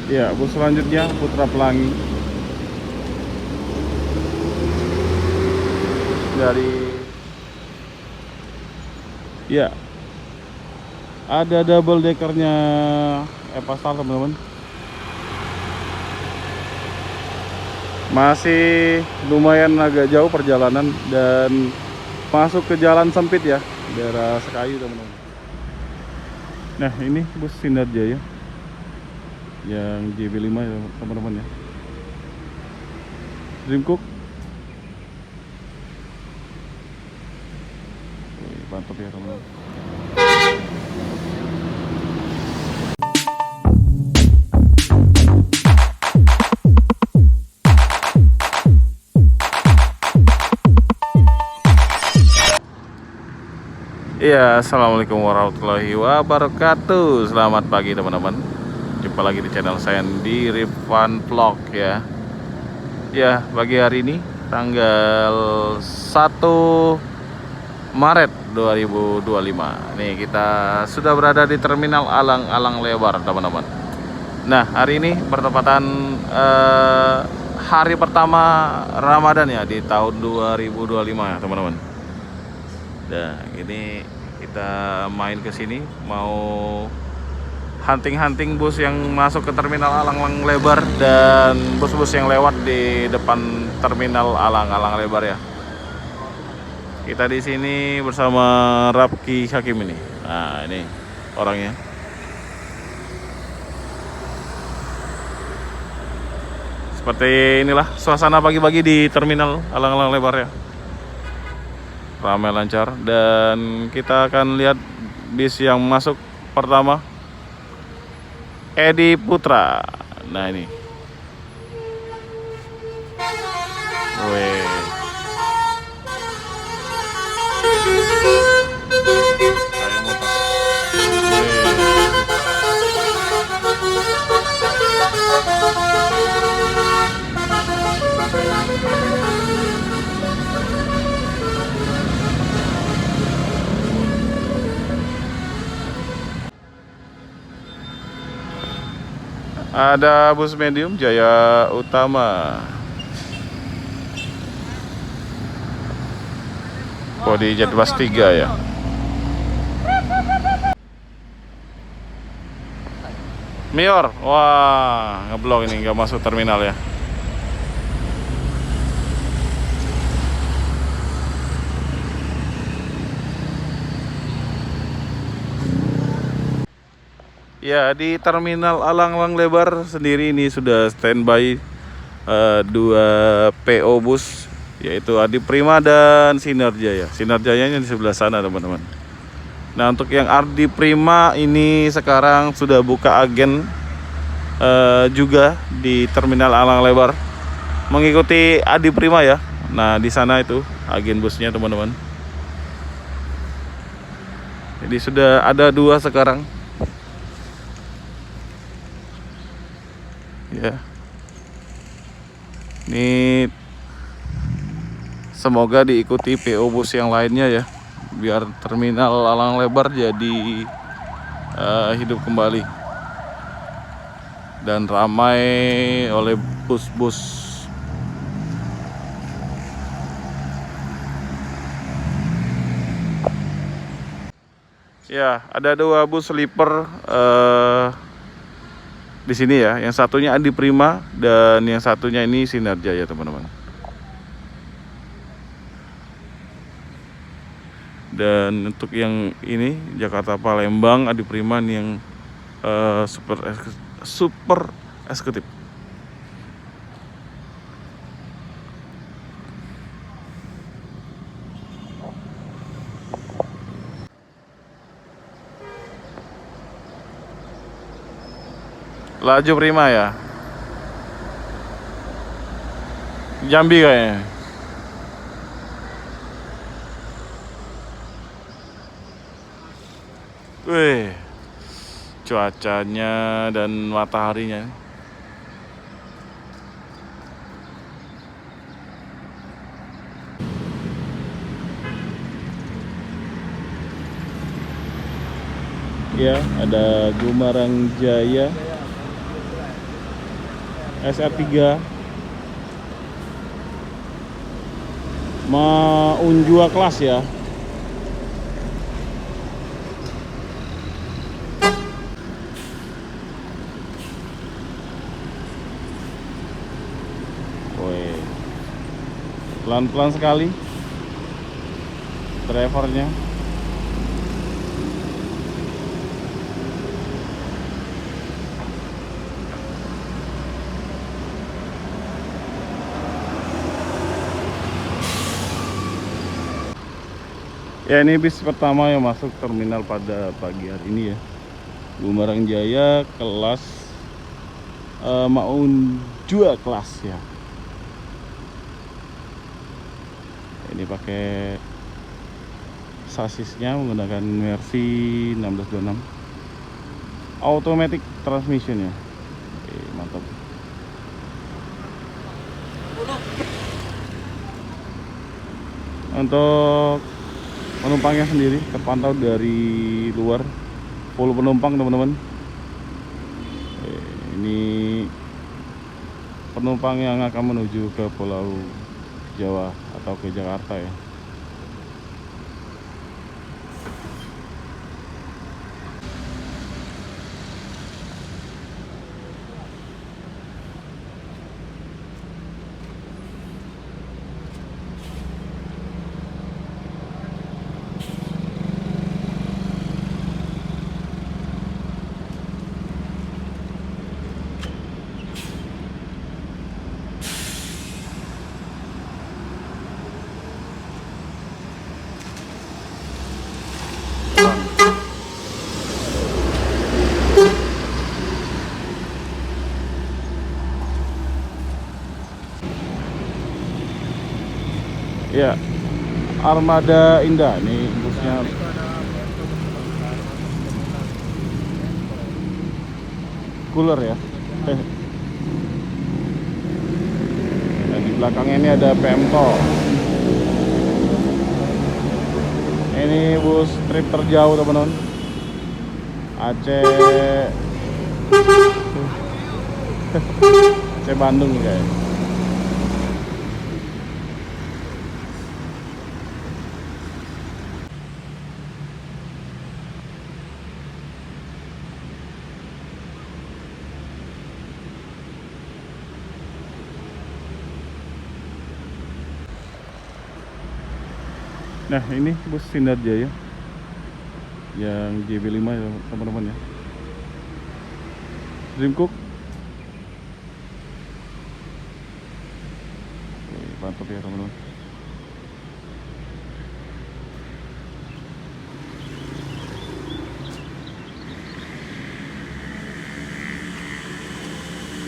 Ya, bus selanjutnya Putra Pelangi dari, ya, ada double deckernya Evastar teman-teman. Masih lumayan agak jauh perjalanan dan masuk ke jalan sempit ya, daerah Sekayu teman-teman. Nah ini bus Sinar Jaya yang JB5 ya teman-teman ya, Dreamcook. Mantap ya teman-teman. Iya, assalamualaikum warahmatullahi wabarakatuh. Selamat pagi teman-teman. Jumpa lagi di channel saya di Rifan Vlog ya. Ya, pagi hari ini tanggal 1 Maret 2025. Nih kita sudah berada di Terminal Alang-Alang Lebar teman-teman. Nah hari ini bertepatan hari pertama Ramadan ya di tahun 2025 ya teman-teman. Nah ini kita main ke sini mau hunting-hunting bus yang masuk ke Terminal Alang-Alang Lebar dan bus-bus yang lewat di depan Terminal Alang-Alang Lebar ya. Kita di sini bersama Rapki Hakim ini. Nah, ini orangnya. Seperti inilah suasana pagi-pagi di Terminal Alang-Alang Lebar ya. Ramai lancar dan kita akan lihat bis yang masuk pertama, Edi Putra. Nah, ini. Weh. Kayak motor. Ada bus medium Jaya Utama. Kode Jadwas 3 ya. Mior, wah ngeblok ini, nggak masuk terminal ya. Ya di Terminal Alang-Alang Lebar sendiri ini sudah standby dua PO bus, yaitu Adi Prima dan Sinar Jaya. Sinar Jayanya di sebelah sana teman-teman. Nah untuk yang Adi Prima ini sekarang sudah buka agen juga di Terminal Alang Lebar, mengikuti Adi Prima ya. Nah di sana itu agen busnya teman-teman. Jadi sudah ada dua sekarang. Ya. Ini semoga diikuti PO bus yang lainnya ya, biar Terminal Alang Lebar jadi hidup kembali dan ramai oleh bus-bus. Ya, ada dua bus sleeper di sini ya. Yang satunya Adi Prima dan yang satunya ini Sinar Jaya teman-teman. Dan untuk yang ini Jakarta Palembang Adi Prima yang super eksekutif. Laju Prima ya. Jambi kayaknya. Wih, cuacanya dan mataharinya. Ya, ada Gumarang Jaya SR3 Unjua kelas ya. Woi, pelan-pelan sekali drivernya. Ya, ini bis pertama yang masuk terminal pada pagi hari ini ya. Bumarang Jaya kelas Unjua kelas ya. Ini pakai sasisnya menggunakan Mercy 1626 automatic transmission ya. Oke, mantap. Untuk penumpangnya sendiri terpantau dari luar full penumpang teman-teman. Ini penumpang yang akan menuju ke Pulau Jawa atau ke Jakarta ya. Ya, Armada Indah nih busnya. Cooler ya. Nah, di belakangnya ini ada PMTO. Ini bus trip terjauh teman-teman. Aceh Aceh Bandung guys. Nah, ini bus Sinar Jaya yang JB5 ya teman-teman ya. Dreamcook. Oke, mantap ya teman-teman.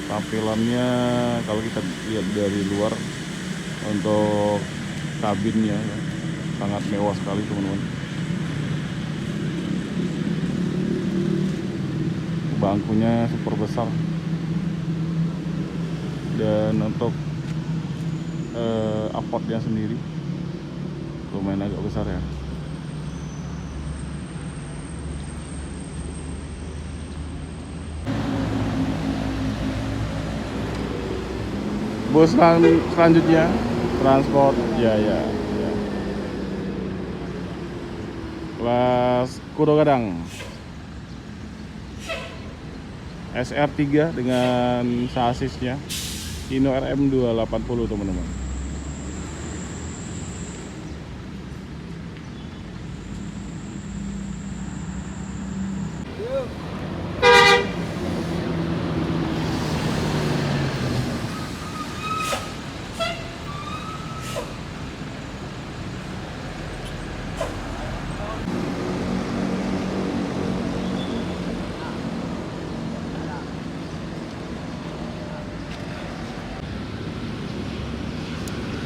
Tampilannya kalau kita lihat dari luar untuk kabinnya ya, sangat mewah sekali teman-teman. Bangkunya super besar dan untuk upportnya sendiri lumayan agak besar ya. Bus selanjutnya Transport Jaya ya. Kelas Kudo Gadang SR3 dengan sasisnya Hino RM280 teman-teman.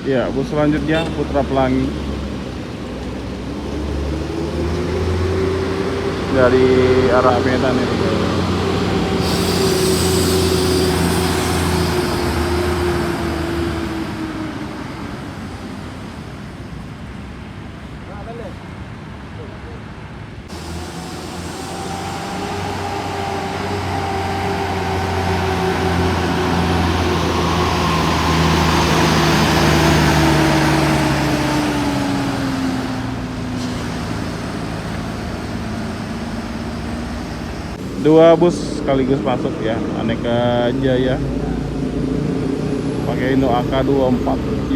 Ya, bus selanjutnya Putra Pelangi dari arah Medan itu. Dua bus sekaligus masuk ya, Aneka Jaya. Pakai Indo AK24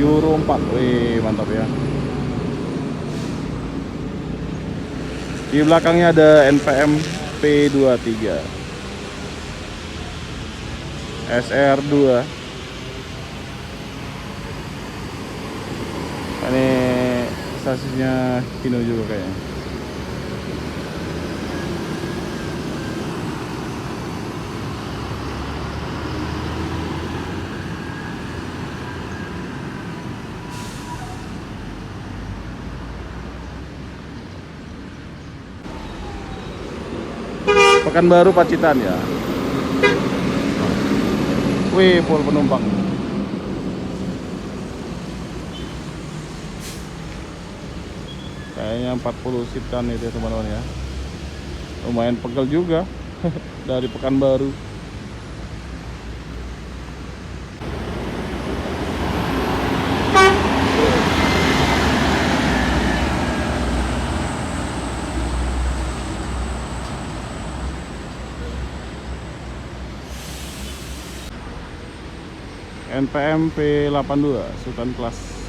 Euro 4. Wih, mantap ya. Di belakangnya ada NPM P23 SR2. Ini sasisnya Hino juga kayaknya. Pekanbaru Pacitan ya. Wih, full penumpang. Kayaknya 40 seatan itu teman-teman ya. Lumayan pegel juga dari Pekanbaru. NPM P82 Sultan Kelas.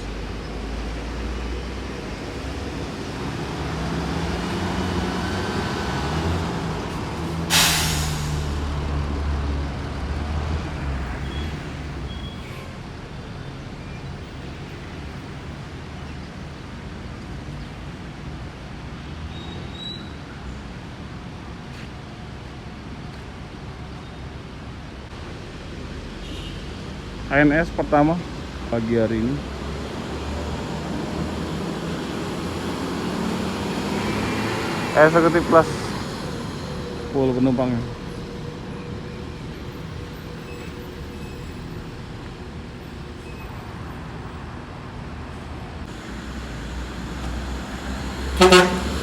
ANS pertama pagi hari ini. Eksekutif kelas full penumpangnya.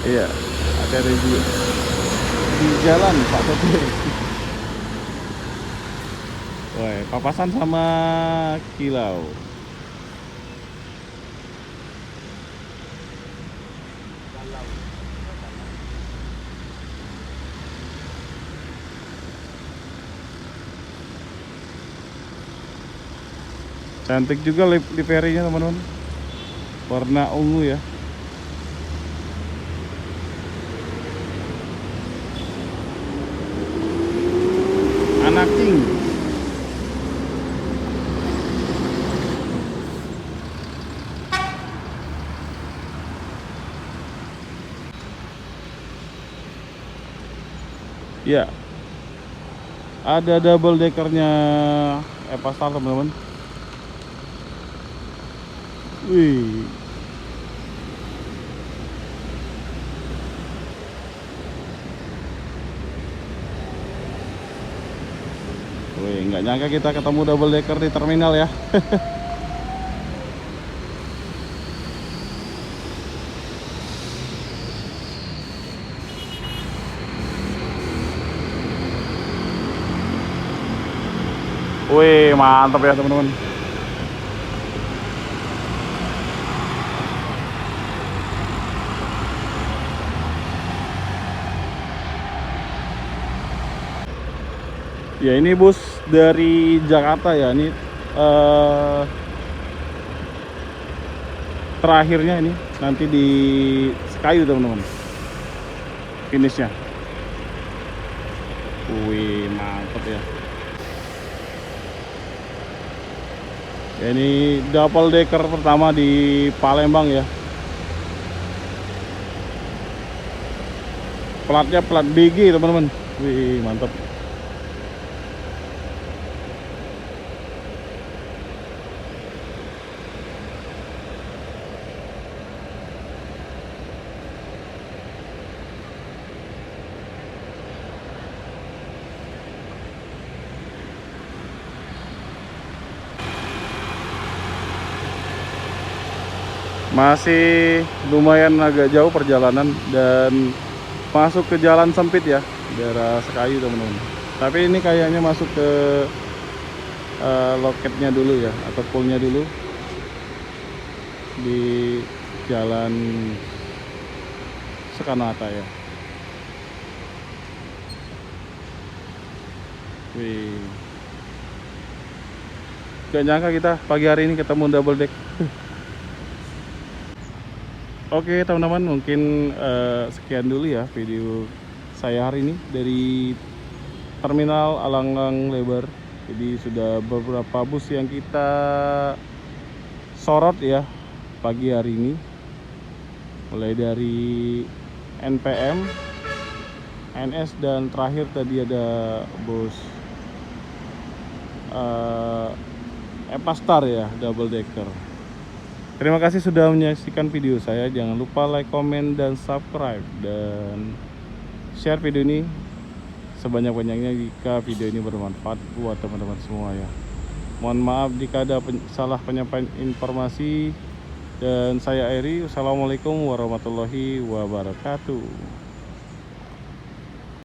Iya, ada review di jalan Pak Sopir. Woi, papasan sama kilau. Cantik juga liverynya teman-teman. Warna ungu ya. Anak King. Ya, ada double deckernya Evastar teman-teman. Wih, nggak nyangka kita ketemu double decker di terminal ya. Wih, mantap ya teman-teman. Ya, ini bus dari Jakarta ya. Ini terakhirnya ini nanti di Sekayu teman-teman. Finishnya. Wih, mantap ya. Ya, ini double decker pertama di Palembang ya. Platnya plat BG teman-teman. Wih, mantap. Masih lumayan agak jauh perjalanan dan masuk ke jalan sempit ya, daerah Sekayu teman-teman. Tapi ini kayaknya masuk ke loketnya dulu ya, atau poolnya dulu di jalan Soekarno-Hatta ya. Wih. Gak nyangka kita pagi hari ini ketemu double deck. Oke teman-teman, mungkin sekian dulu ya video saya hari ini dari Terminal Alang-Alang Lebar. Jadi sudah beberapa bus yang kita sorot ya pagi hari ini, mulai dari NPM, NS, dan terakhir tadi ada bus Epastar ya, double decker. Terima kasih sudah menyaksikan video saya. Jangan lupa like, komen, dan subscribe, dan share video ini sebanyak-banyaknya jika video ini bermanfaat buat teman-teman semua ya. Mohon maaf jika ada salah penyampaian informasi, dan saya Eri. Wassalamualaikum warahmatullahi wabarakatuh.